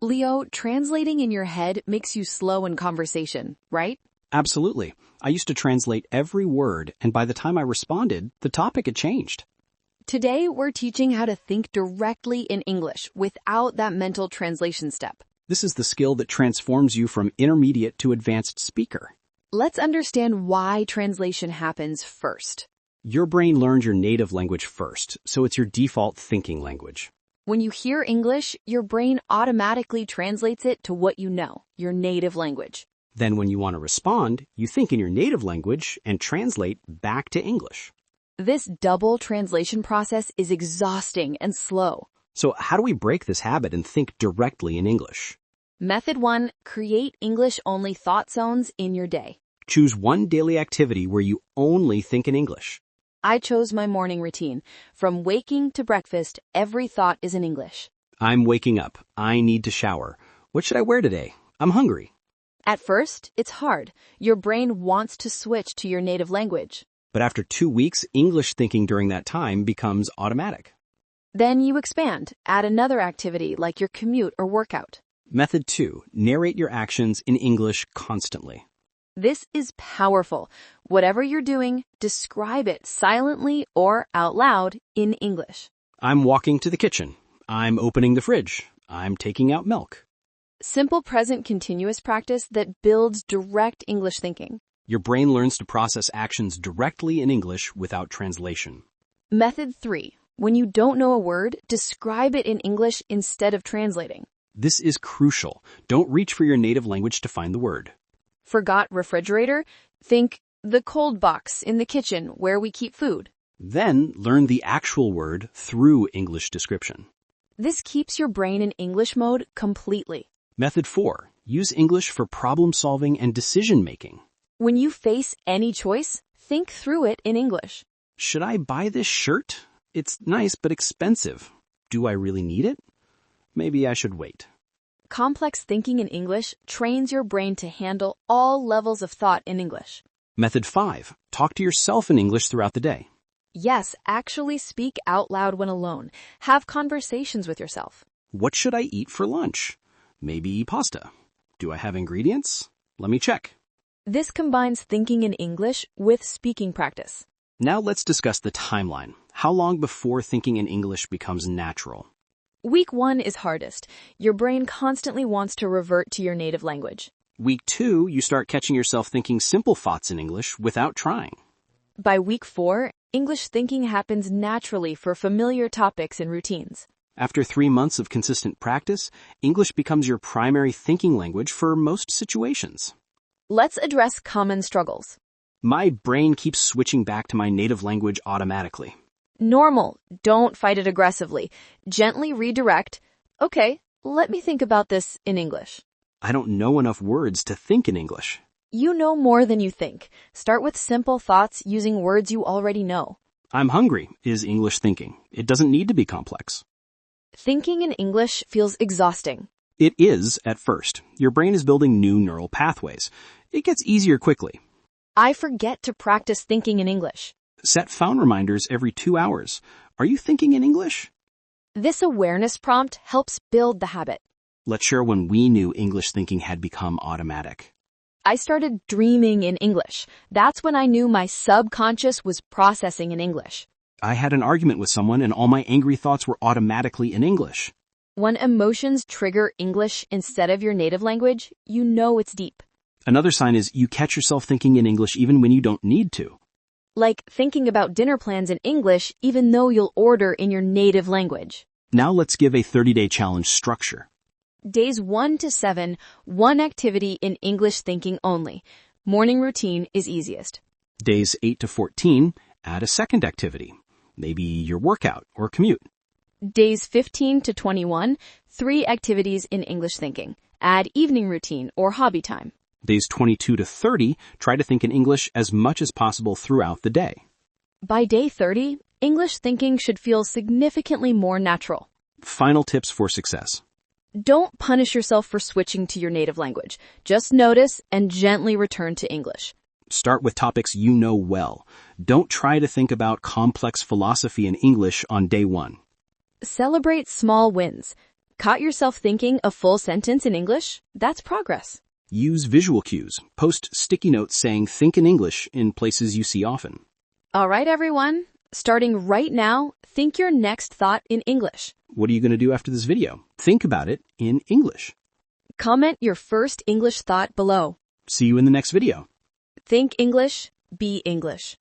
Leo, translating in your head makes you slow in conversation, right? Absolutely. I used to translate every word, and by the time I responded, the topic had changed. Today, we're teaching how to think directly in English without that mental translation step. This is the skill that transforms you from intermediate to advanced speaker. Let's understand why translation happens first. Your brain learns your native language first, so it's your default thinking language. When you hear English, your brain automatically translates it to what you know, your native language. Then when you want to respond, you think in your native language and translate back to English. This double translation process is exhausting and slow. So how do we break this habit and think directly in English? Method 1, create English-only thought zones in your day. Choose one daily activity where you only think in English. I chose my morning routine. From waking to breakfast, every thought is in English. I'm waking up. I need to shower. What should I wear today? I'm hungry. At first, it's hard. Your brain wants to switch to your native language. But after 2 weeks, English thinking during that time becomes automatic. Then you expand, add another activity like your commute or workout. Method 2, narrate your actions in English constantly. This is powerful. Whatever you're doing, describe it silently or out loud in English. I'm walking to the kitchen. I'm opening the fridge. I'm taking out milk. Simple present continuous practice that builds direct English thinking. Your brain learns to process actions directly in English without translation. Method 3. When you don't know a word, describe it in English instead of translating. This is crucial. Don't reach for your native language to find the word. Forgot refrigerator? Think the cold box in the kitchen where we keep food. Then learn the actual word through English description. This keeps your brain in English mode completely. Method 4. Use English for problem solving and decision making. When you face any choice, think through it in English. Should I buy this shirt? It's nice but expensive. Do I really need it? Maybe I should wait. Complex thinking in English trains your brain to handle all levels of thought in English. Method 5. Talk to yourself in English throughout the day. Yes, actually speak out loud when alone. Have conversations with yourself. What should I eat for lunch? Maybe pasta. Do I have ingredients? Let me check. This combines thinking in English with speaking practice. Now let's discuss the timeline. How long before thinking in English becomes natural? Week 1 is hardest. Your brain constantly wants to revert to your native language. Week 2, you start catching yourself thinking simple thoughts in English without trying. By week 4, English thinking happens naturally for familiar topics and routines. After 3 months of consistent practice, English becomes your primary thinking language for most situations. Let's address common struggles. My brain keeps switching back to my native language automatically. Normal. Don't fight it aggressively. Gently redirect. Okay, let me think about this in English. I don't know enough words to think in English. You know more than you think. Start with simple thoughts using words you already know. I'm hungry is English thinking. It doesn't need to be complex. Thinking in English feels exhausting. It is at first. Your brain is building new neural pathways. It gets easier quickly. I forget to practice thinking in English. Set phone reminders every 2 hours. Are you thinking in English? This awareness prompt helps build the habit. Let's share when we knew English thinking had become automatic. I started dreaming in English. That's when I knew my subconscious was processing in English. I had an argument with someone and all my angry thoughts were automatically in English. When emotions trigger English instead of your native language, you know it's deep. Another sign is you catch yourself thinking in English even when you don't need to. Like thinking about dinner plans in English even though you'll order in your native language. Now let's give a 30-day challenge structure. Days 1 to 7, one activity in English thinking only. Morning routine is easiest. Days 8 to 14, add a second activity. Maybe your workout or commute. Days 15 to 21, 3 activities in English thinking. Add evening routine or hobby time. Days 22 to 30, try to think in English as much as possible throughout the day. By day 30, English thinking should feel significantly more natural. Final tips for success. Don't punish yourself for switching to your native language. Just notice and gently return to English. Start with topics you know well. Don't try to think about complex philosophy in English on day 1. Celebrate small wins. Caught yourself thinking a full sentence in English? That's progress. Use visual cues. Post sticky notes saying think in English in places you see often. All right, everyone. Starting right now, think your next thought in English. What are you going to do after this video? Think about it in English. Comment your first English thought below. See you in the next video. Think English, be English.